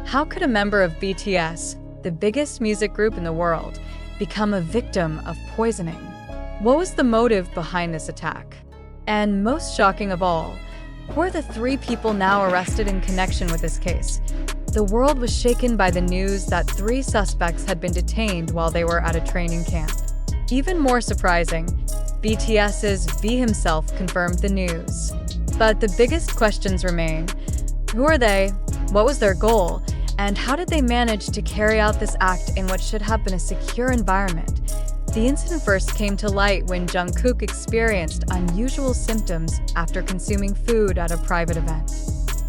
How could a member of BTS, the biggest music group in the world, become a victim of poisoning? What was the motive behind this attack? And most shocking of all, who are the 3 people now arrested in connection with this case? The world was shaken by the news that 3 suspects had been detained while they were at a training camp. Even more surprising, BTS's V himself confirmed the news. But the biggest questions remain. Who are they? What was their goal? And how did they manage to carry out this act in what should have been a secure environment? The incident first came to light when Jungkook experienced unusual symptoms after consuming food at a private event.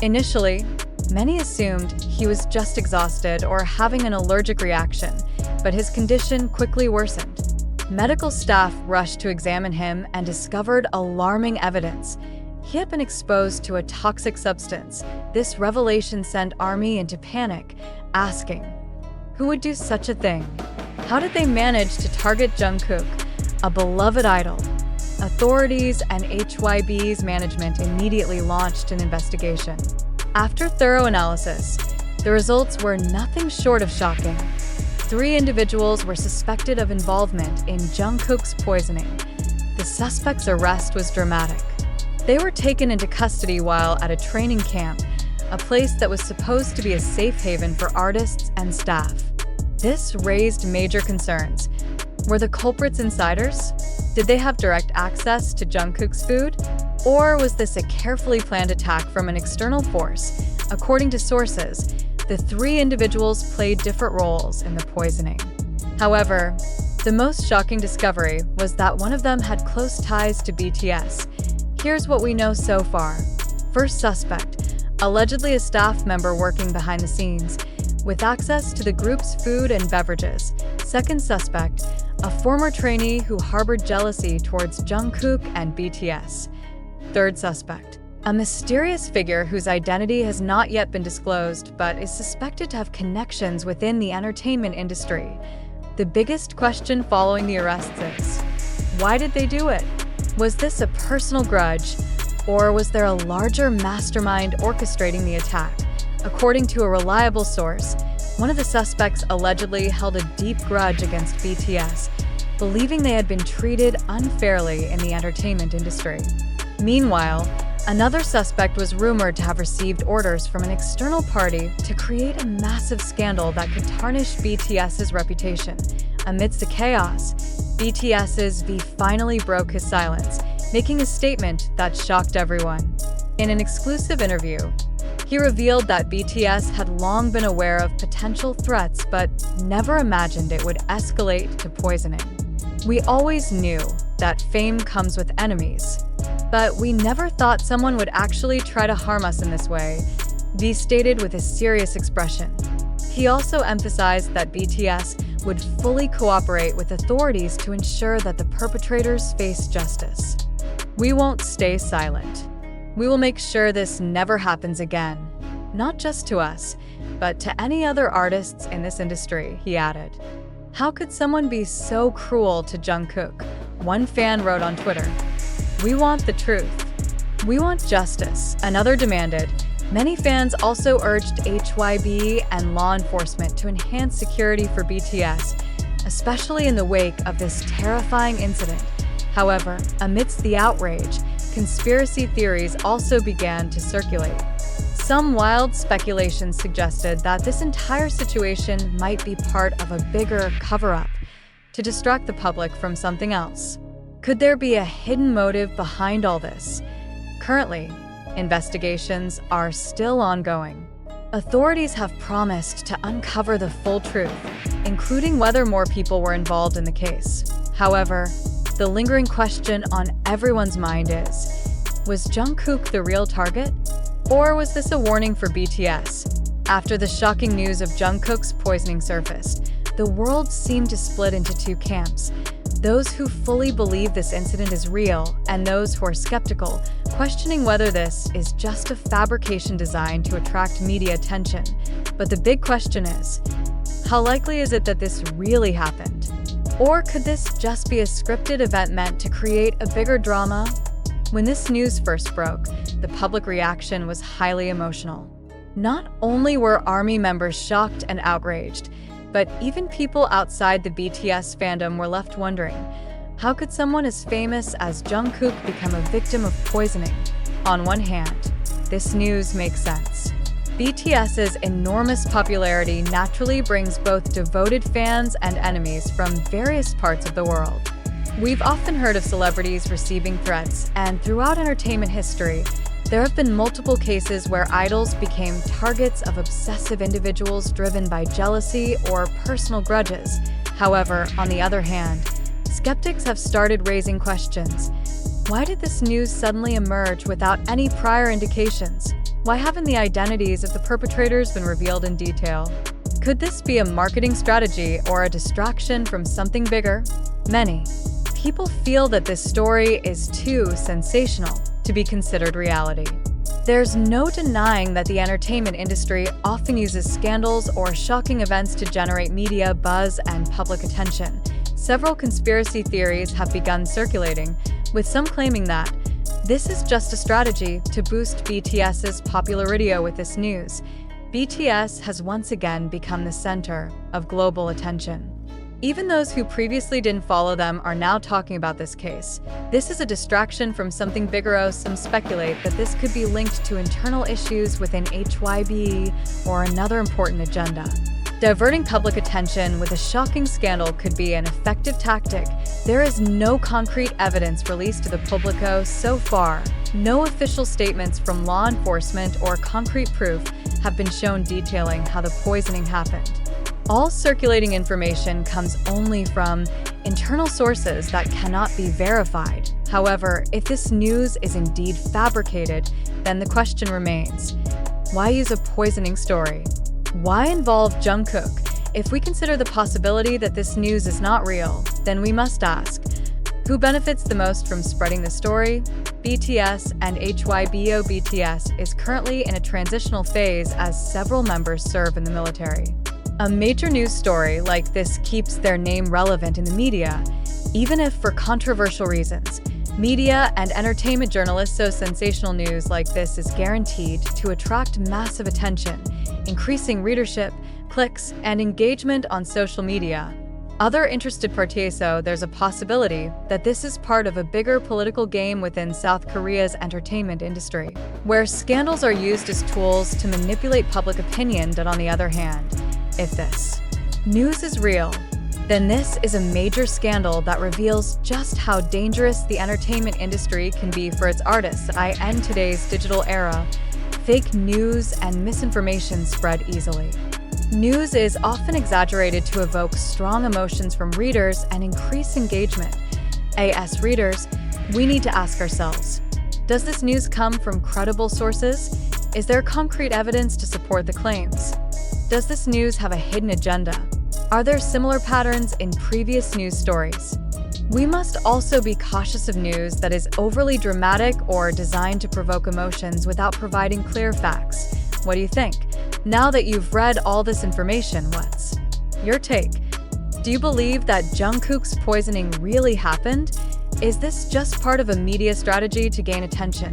Initially, many assumed he was just exhausted or having an allergic reaction, but his condition quickly worsened. Medical staff rushed to examine him and discovered alarming evidence. He had been exposed to a toxic substance. This revelation sent ARMY into panic, asking, who would do such a thing? How did they manage to target Jungkook, a beloved idol? Authorities and HYB's management immediately launched an investigation. After thorough analysis, the results were nothing short of shocking. 3 individuals were suspected of involvement in Jungkook's poisoning. The suspect's arrest was dramatic. They were taken into custody while at a training camp, a place that was supposed to be a safe haven for artists and staff. This raised major concerns. Were the culprits insiders? Did they have direct access to Jungkook's food? Or was this a carefully planned attack from an external force? According to sources, the 3 individuals played different roles in the poisoning. However, the most shocking discovery was that one of them had close ties to BTS. Here's what we know so far. First suspect, allegedly a staff member working behind the scenes, with access to the group's food and beverages. Second suspect, a former trainee who harbored jealousy towards Jungkook and BTS. Third suspect, a mysterious figure whose identity has not yet been disclosed but is suspected to have connections within the entertainment industry. The biggest question following the arrests is, why did they do it? Was this a personal grudge, or was there a larger mastermind orchestrating the attack? According to a reliable source, one of the suspects allegedly held a deep grudge against BTS, believing they had been treated unfairly in the entertainment industry. Meanwhile, another suspect was rumored to have received orders from an external party to create a massive scandal that could tarnish BTS's reputation. Amidst the chaos, BTS's V finally broke his silence, making a statement that shocked everyone. In an exclusive interview, he revealed that BTS had long been aware of potential threats but never imagined it would escalate to poisoning. We always knew that fame comes with enemies, but we never thought someone would actually try to harm us in this way, V stated with a serious expression. He also emphasized that BTS would fully cooperate with authorities to ensure that the perpetrators face justice. We won't stay silent. We will make sure this never happens again, not just to us, but to any other artists in this industry, he added. How could someone be so cruel to Jungkook? One fan wrote on Twitter, "We want the truth. We want justice," another demanded. Many fans also urged HYB and law enforcement to enhance security for BTS, especially in the wake of this terrifying incident. However, amidst the outrage, conspiracy theories also began to circulate. Some wild speculations suggested that this entire situation might be part of a bigger cover-up to distract the public from something else. Could there be a hidden motive behind all this? Currently, investigations are still ongoing. Authorities have promised to uncover the full truth, including whether more people were involved in the case. However, the lingering question on everyone's mind is, was Jungkook the real target? Or was this a warning for BTS? After the shocking news of Jungkook's poisoning surfaced, the world seemed to split into 2 camps. Those who fully believe this incident is real, and those who are skeptical, questioning whether this is just a fabrication designed to attract media attention. But the big question is, how likely is it that this really happened? Or could this just be a scripted event meant to create a bigger drama? When this news first broke, the public reaction was highly emotional. Not only were ARMY members shocked and outraged, but even people outside the BTS fandom were left wondering, how could someone as famous as Jungkook become a victim of poisoning? On one hand, this news makes sense. BTS's enormous popularity naturally brings both devoted fans and enemies from various parts of the world. We've often heard of celebrities receiving threats, and throughout entertainment history, there have been multiple cases where idols became targets of obsessive individuals driven by jealousy or personal grudges. However, on the other hand, skeptics have started raising questions. Why did this news suddenly emerge without any prior indications? Why haven't the identities of the perpetrators been revealed in detail? Could this be a marketing strategy or a distraction from something bigger? Many people feel that this story is too sensational to be considered reality. There's no denying that the entertainment industry often uses scandals or shocking events to generate media buzz and public attention. Several conspiracy theories have begun circulating, with some claiming that this is just a strategy to boost BTS's popularity with this news. BTS has once again become the center of global attention. Even those who previously didn't follow them are now talking about this case. This is a distraction from something bigger. Some speculate that this could be linked to internal issues within HYBE or another important agenda. Diverting public attention with a shocking scandal could be an effective tactic. There is no concrete evidence released to the publico so far. No official statements from law enforcement or concrete proof have been shown detailing how the poisoning happened. All circulating information comes only from internal sources that cannot be verified. However, if this news is indeed fabricated, then the question remains, why use a poisoning story? Why involve Jungkook? If we consider the possibility that this news is not real, then we must ask, who benefits the most from spreading the story? BTS and HYBE. BTS is currently in a transitional phase as several members serve in the military. A major news story like this keeps their name relevant in the media, even if for controversial reasons. Media and entertainment journalists, so sensational news like this is guaranteed to attract massive attention, increasing readership, clicks, and engagement on social media. Other interested parties, so there's a possibility that this is part of a bigger political game within South Korea's entertainment industry, where scandals are used as tools to manipulate public opinion. But on the other hand, if this news is real, then this is a major scandal that reveals just how dangerous the entertainment industry can be for its artists. In today's digital era, fake news and misinformation spread easily. News is often exaggerated to evoke strong emotions from readers and increase engagement. As readers, we need to ask ourselves, does this news come from credible sources? Is there concrete evidence to support the claims? Does this news have a hidden agenda? Are there similar patterns in previous news stories? We must also be cautious of news that is overly dramatic or designed to provoke emotions without providing clear facts. What do you think? Now that you've read all this information, what's your take? Do you believe that Jungkook's poisoning really happened? Is this just part of a media strategy to gain attention?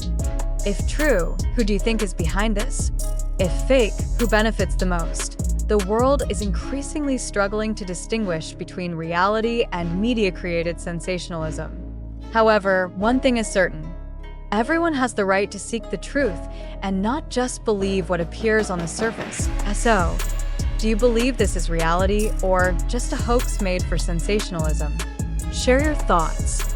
If true, who do you think is behind this? If fake, who benefits the most? The world is increasingly struggling to distinguish between reality and media-created sensationalism. However, one thing is certain. Everyone has the right to seek the truth and not just believe what appears on the surface. So, do you believe this is reality or just a hoax made for sensationalism? Share your thoughts.